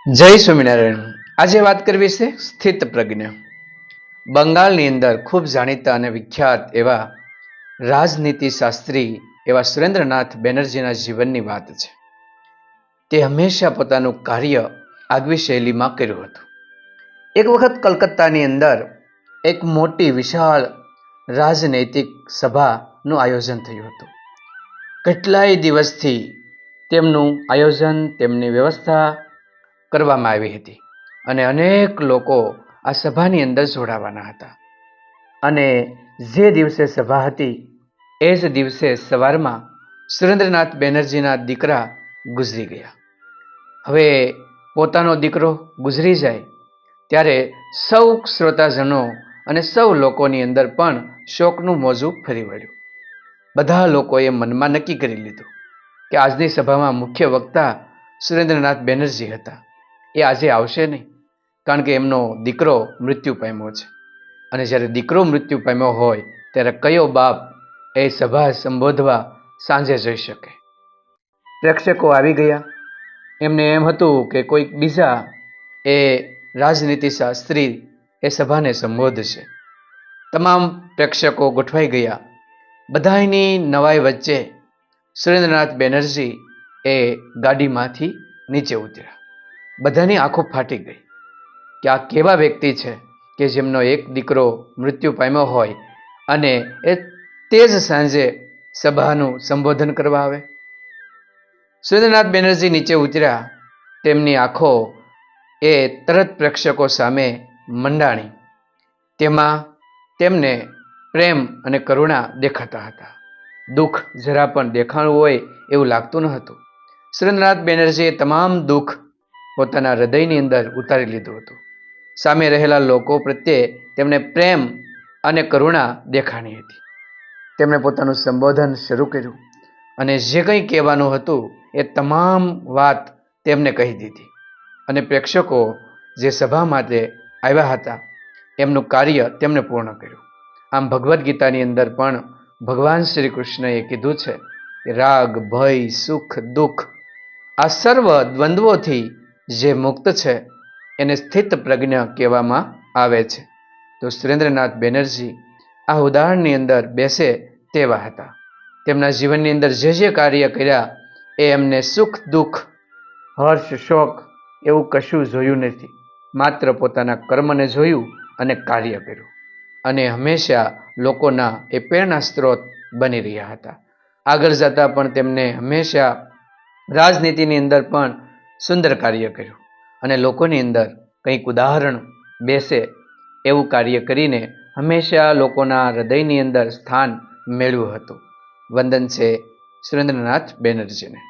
જય સ્વામિનારાયણ। આજે વાત કરવી છે સ્થિત પ્રજ્ઞ। બંગાળની અંદર ખૂબ જાણીતા અને વિખ્યાત એવા રાજનીતિ શાસ્ત્રી એવા સુરેન્દ્રનાથ બેનર્જીના જીવનની વાત છે। તે હંમેશા પોતાનું કાર્ય આગવી શૈલીમાં કર્યું હતું। એક વખત કલકત્તાની અંદર એક મોટી વિશાળ રાજનૈતિક સભાનું આયોજન થયું હતું। કેટલાય દિવસથી તેમનું આયોજન, તેમની વ્યવસ્થા કરવામાં આવી હતી અને અનેક લોકો આ સભાની અંદર જોડાવાના હતા। અને જે દિવસે સભા હતી એ જ દિવસે સવારમાં સુરેન્દ્રનાથ બેનર્જીના દીકરા ગુજરી ગયા। હવે પોતાનો દીકરો ગુજરી જાય ત્યારે સૌ શ્રોતાજનો અને સૌ લોકોની અંદર પણ શોકનું મોજું ફરી વળ્યું। બધા લોકોએ મનમાં નક્કી કરી લીધું કે આજની સભામાં મુખ્ય વક્તા સુરેન્દ્રનાથ બેનર્જી હતા, એ આજે આવશે નહીં, કારણ કે એમનો દીકરો મૃત્યુ પામ્યો છે। અને જ્યારે દીકરો મૃત્યુ પામ્યો હોય ત્યારે કયો બાપ એ સભા સંબોધવા સાંજે જઈ શકે? પ્રેક્ષકો આવી ગયા। એમને એમ હતું કે કોઈક બીજા એ રાજનીતિ શાસ્ત્રી એ સભાને સંબોધશે। તમામ પ્રેક્ષકો ગોઠવાઈ ગયા। બધાની નવાઈ વચ્ચે સુરેન્દ્રનાથ બેનર્જી એ ગાડીમાંથી નીચે ઉતર્યા। બધાની આંખો ફાટી ગઈ કે આ કેવા વ્યક્તિ છે કે જેમનો એક દીકરો મૃત્યુ પામ્યો હોય અને એ તે જ સાંજે સભાનું સંબોધન કરવા આવે। સુરેન્દ્રનાથ બેનર્જી નીચે ઉતર્યા, તેમની આંખો એ તરત પ્રેક્ષકો સામે મંડાણી। તેમાં તેમને પ્રેમ અને કરુણા દેખાતા હતા। દુઃખ જરા પણ દેખાણું હોય એવું લાગતું ન હતું। સુરેન્દ્રનાથ બેનર્જીએ તમામ દુઃખ પોતાના હૃદયની અંદર ઉતારી લીધું હતું। સામે રહેલા લોકો પ્રત્યે તેમને પ્રેમ અને કરુણા દેખાણી હતી। તેમણે પોતાનું સંબોધન શરૂ કર્યું અને જે કંઈ કહેવાનું હતું એ તમામ વાત તેમને કહી દીધી અને પ્રેક્ષકો જે સભા માટે આવ્યા હતા એમનું કાર્ય તેમણે પૂર્ણ કર્યું। આમ ભગવદ્ ગીતાની અંદર પણ ભગવાન શ્રી કૃષ્ણએ કીધું છે કે રાગ, ભય, સુખ, દુઃખ આ સર્વ દ્વંદ્વોથી જે મુક્ત છે એને સ્થિત પ્રજ્ઞ કહેવામાં આવે છે। તો સુરેન્દ્રનાથ બેનર્જી આ ઉદાહરણની અંદર બેસે તેવા હતા। તેમના જીવનની અંદર જે કાર્ય કર્યા એ એમને સુખ, દુઃખ, હર્ષ, શોક એવું કશું જોયું નથી। માત્ર પોતાના કર્મને જોયું અને કાર્ય કર્યું અને હંમેશા લોકોના એ પ્રેરણા સ્ત્રોત બની રહ્યા હતા। આગળ જતા પણ તેમને હંમેશા રાજનીતિની અંદર પણ સુંદર કાર્ય કર્યું અને લોકોની અંદર કંઈક ઉદાહરણ બેસે એવું કાર્ય કરીને હંમેશા લોકોના હૃદયની અંદર સ્થાન મેળવ્યું હતું। વંદન છે સુરેન્દ્રનાથ બેનર્જીને।